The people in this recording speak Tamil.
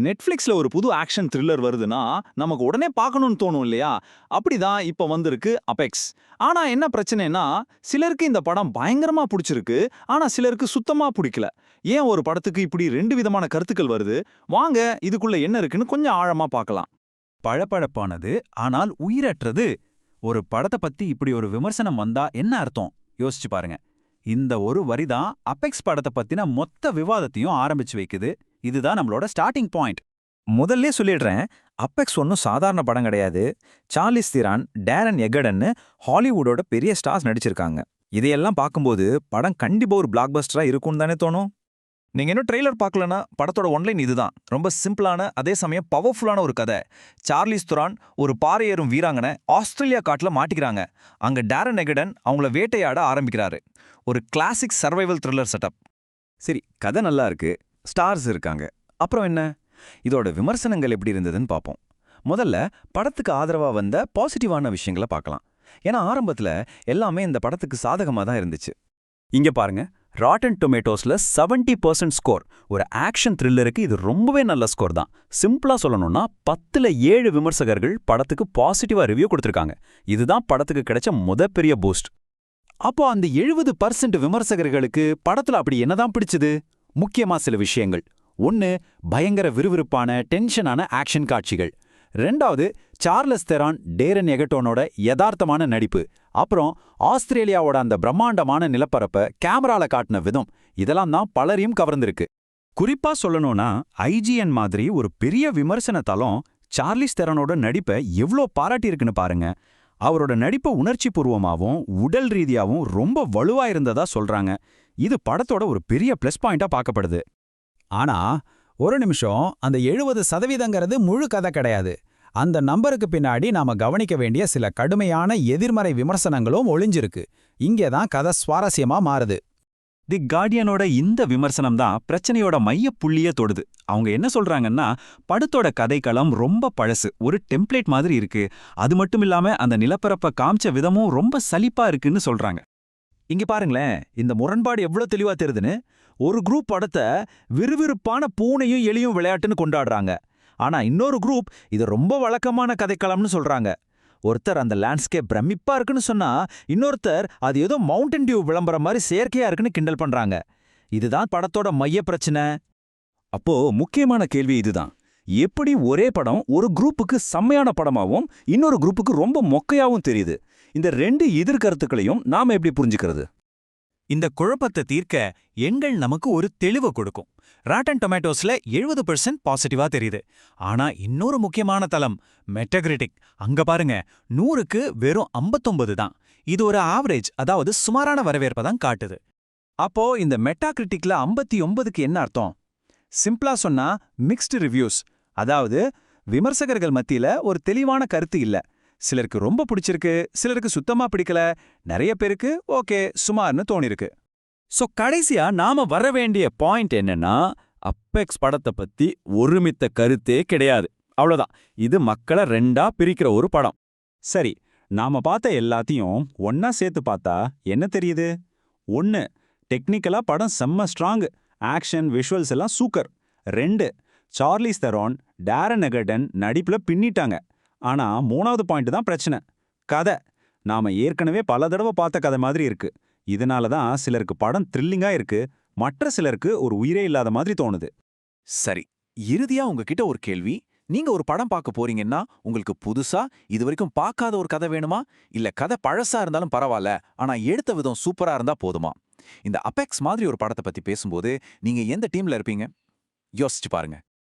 நெட்ஃப்ளிக்ஸ்ல ஒரு புது ஆக்ஷன் த்ரில்லர் வருதுன்னா நமக்கு உடனே பார்க்கணும்னு தோணும் இல்லையா? அப்படிதான் இப்ப வந்திருக்கு அபெக்ஸ். ஆனா என்ன பிரச்சனைன்னா, சிலருக்கு இந்த படம் பயங்கரமா புடிச்சிருக்கு. ஆனா சிலருக்கு சுத்தமா புடிக்கல. ஏன் ஒரு படத்துக்கு இப்படி 2 விதமான கருத்துக்கள் வருது? வாங்க இதுக்குள்ள என்ன இருக்குன்னு கொஞ்சம் ஆழமா பார்க்கலாம். பழபழப்பானது ஆனால் உயிரற்றது. ஒரு படத்தை பத்தி இப்படி ஒரு விமர்சனம் வந்தா என்ன அர்த்தம்? யோசிச்சு பாருங்க. இந்த ஒரு வரிதான் அபெக்ஸ் படத்தை பத்தின மொத்த விவாதத்தையும் ஆரம்பிச்சு வைக்குது. இதுதான் நம்மளோட ஸ்டார்டிங் பாயிண்ட். முதல்லே சொல்லிடுறேன், அப்பெக்ஸ் ஒன்றும் சாதாரண படம் கிடையாது. சார்லிஸ் திரான், டேரன் எகடன்னு ஹாலிவுட்டோட பெரிய ஸ்டார்ஸ் நடிச்சிருக்காங்க. இதையெல்லாம் பார்க்கும்போது படம் கண்டிப்பா ஒரு பிளாக்பஸ்டரா இருக்கும்னு தானே தோணும். நீங்க இன்னும் ட்ரெய்லர் பார்க்கலனா படத்தோட ஒன்லைன் இதுதான். ரொம்ப சிம்பிளான அதே சமயம் பவர்ஃபுல்லான ஒரு கதை. சார்லிஸ் துரான் ஒரு பாறை ஏறும் வீராங்கனை ஆஸ்திரேலியா காட்டுல மாட்டிக்கிறாங்க. அங்க டேரன் எகடன் அவங்கள வேட்டையாட ஆரம்பிக்கிறாரு. ஒரு கிளாசிக் சர்வைவல் த்ரில்லர் செட்டப். சரி, கதை நல்லா இருக்கு, ஸ்டார்ஸ் இருக்காங்க. அப்புறம் என்ன? இதோட விமர்சனங்கள் எப்படி இருந்ததுன்னு பார்ப்போம். முதல்ல படத்துக்கு ஆதரவா வந்த பாசிட்டிவான விஷயங்களை பார்க்கலாம். ஏன்னா ஆரம்பத்துல எல்லாமே இந்த படத்துக்கு சாதகமா தான் இருந்துச்சு. இங்க பாருங்க, ராட்டன் டொமேட்டோஸ்ல 70% ஸ்கோர். ஒரு ஆக்ஷன் த்ரில்லருக்கு இது ரொம்பவே நல்ல ஸ்கோர் தான். சிம்பிளா சொல்லணும்னா 10ல 7 விமர்சகர்கள் படத்துக்கு பாசிட்டிவா ரிவ்யூ கொடுத்திருக்காங்க. இதுதான் படத்துக்கு கிடைச்ச பெரிய பூஸ்ட். அப்போ அந்த 70% விமர்சகர்களுக்கு படத்துல அப்படி என்னதான் பிடிச்சது? முக்கியமா சில விஷயங்கள். ஒன்னு, பயங்கர விறுவிறுப்பான டென்ஷனான ஆக்ஷன் காட்சிகள். ரெண்டாவது, சார்லஸ் தெரான், டேரன் எகட்டோனோட யதார்த்தமான நடிப்பு. அப்புறம் ஆஸ்திரேலியாவோட அந்த பிரம்மாண்டமான நிலப்பரப்ப கேமரால காட்டின விதம். இதெல்லாம் தான் பலரையும் கவர்ந்திருக்கு. குறிப்பா சொல்லணும்னா ஐஜிஎன் மாதிரி ஒரு பெரிய விமர்சன தளம் சார்லிஸ் தெரானோட நடிப்பை எவ்ளோ பாராட்டியிருக்குன்னு பாருங்க. அவரோட நடிப்பு உணர்ச்சி பூர்வமாவும் உடல் ரீதியாவும் ரொம்ப வலுவா இருந்ததா சொல்றாங்க. இது படத்தோட ஒரு பெரிய பிளஸ் பாயிண்டா பார்க்கப்படுது. ஆனா ஒரு நிமிஷம், அந்த 70%ங்கிறது முழு கதை கிடையாது. அந்த நம்பருக்கு பின்னாடி நாம கவனிக்க வேண்டிய சில கடுமையான எதிர்மறை விமர்சனங்களும் ஒளிஞ்சிருக்கு. இங்கே தான் கதை சுவாரஸ்யமா மாறுது. தி கார்டியனோட இந்த விமர்சனம் தான் பிரச்சனையோட மைய புள்ளிய தொடுது. அவங்க என்ன சொல்றாங்கன்னா, படத்தோட கதைக்களம் ரொம்ப பழசு, ஒரு டெம்ப்ளேட் மாதிரி இருக்கு. அது மட்டும் இல்லாம அந்த நிலப்பரப்ப காமிச்ச விதமும் ரொம்ப சலிப்பா இருக்குன்னு சொல்றாங்க. இங்க பாருங்களேன், இந்த முரண்பாடு எவ்வளவு தெளிவா தெரியுதுன்னு. ஒரு குரூப் படத்தை விறுவிறுப்பான பூனையும் எலியும் விளையாட்டுன்னு கொண்டாடுறாங்க. ஆனா இன்னொரு குரூப் இது ரொம்ப வழக்கமான கதைக்களம்னு சொல்றாங்க. ஒருத்தர் அந்த லேண்ட்ஸ்கேப் பிரமிப்பா இருக்குன்னு சொன்னா, இன்னொருத்தர் அது ஏதோ மவுண்டன் டியூ விளம்பரம் மாதிரி செயற்கையா இருக்குன்னு கிண்டல் பண்றாங்க. இதுதான் படத்தோட மைய பிரச்சனை. அப்போ முக்கியமான கேள்வி இதுதான். எப்படி ஒரே படம் ஒரு குரூப்புக்கு செம்மையான படமாவும் இன்னொரு குரூப்புக்கு ரொம்ப மொக்கையாவும் தெரியுது? இந்த 2 எதிர்கருத்துக்களையும் நாம எப்படி புரிஞ்சுக்கிறது? இந்த குழப்பத்தை தீர்க்க எண்கள் நமக்கு ஒரு தெளிவு கொடுக்கும். ராட்டன் டொமேட்டோஸ்ல 70% பாசிட்டிவா தெரியுது. ஆனா இன்னொரு முக்கியமான தளம் மெட்டாகிரிட்டிக். அங்க பாருங்க, 100க்கு வெறும் 59 தான். இது ஒரு ஆவரேஜ், அதாவது சுமாரான வரவேற்பை தான் காட்டுது. அப்போ இந்த மெட்டாகிரிட்டிக்ல 59க்கு என்ன அர்த்தம்? சிம்பிளா சொன்னா மிக்ஸ்டு ரிவ்யூஸ். அதாவது விமர்சகர்கள் மத்தியில ஒரு தெளிவான கருத்து இல்ல. சிலருக்கு ரொம்ப பிடிச்சிருக்கு, சிலருக்கு சுத்தமா பிடிக்கல, நிறைய பேருக்கு ஓகே சுமார்னு தோணிருக்கு. சோ கடைசியா நாம வர வேண்டிய பாயிண்ட் என்னன்னா, அப்பெக்ஸ் படத்தை பத்தி ஒருமித்த கருத்தே கிடையாது. அவ்வளவுதான். இது மக்களை 2ஆ பிரிக்கிற ஒரு படம். சரி, நாம பார்த்த எல்லாத்தையும் ஒன்னா சேர்த்து பார்த்தா என்ன தெரியுது? 1, டெக்னிக்கலா படம் செம்ம ஸ்ட்ராங், ஆக்ஷன் விஷுவல்ஸ் எல்லாம் சூக்கர். 2, சார்லிஸ் தெரான், டேரன் எகர்டன் நடிப்புல பின்னிட்டாங்க. ஆனா 3வது பாயிண்ட் தான் பிரச்சனை, கதை. நாம ஏற்கனவே பல தடவை பார்த்த கதை மாதிரி இருக்கு. இதனால தான் சிலருக்கு படம் த்ரில்லிங்கா இருக்கு, மற்ற சிலருக்கு ஒரு உயிரே இல்லாத மாதிரி தோணுது. சரி, இறுதியா உங்ககிட்ட ஒரு கேள்வி. நீங்க ஒரு படம் பார்க்க போறீங்கன்னா உங்களுக்கு புதுசா இதுவரைக்கும் பார்க்காத ஒரு கதை வேணுமா? இல்ல கதை பழசா இருந்தாலும் பரவாயில்ல, ஆனா எடுத்த விதம் சூப்பரா இருந்தா போதுமா? இந்த அபெக்ஸ் மாதிரி ஒரு படத்தை பத்தி பேசும்போது நீங்க எந்த டீம்ல இருப்பீங்க? யோசிச்சு பாருங்க.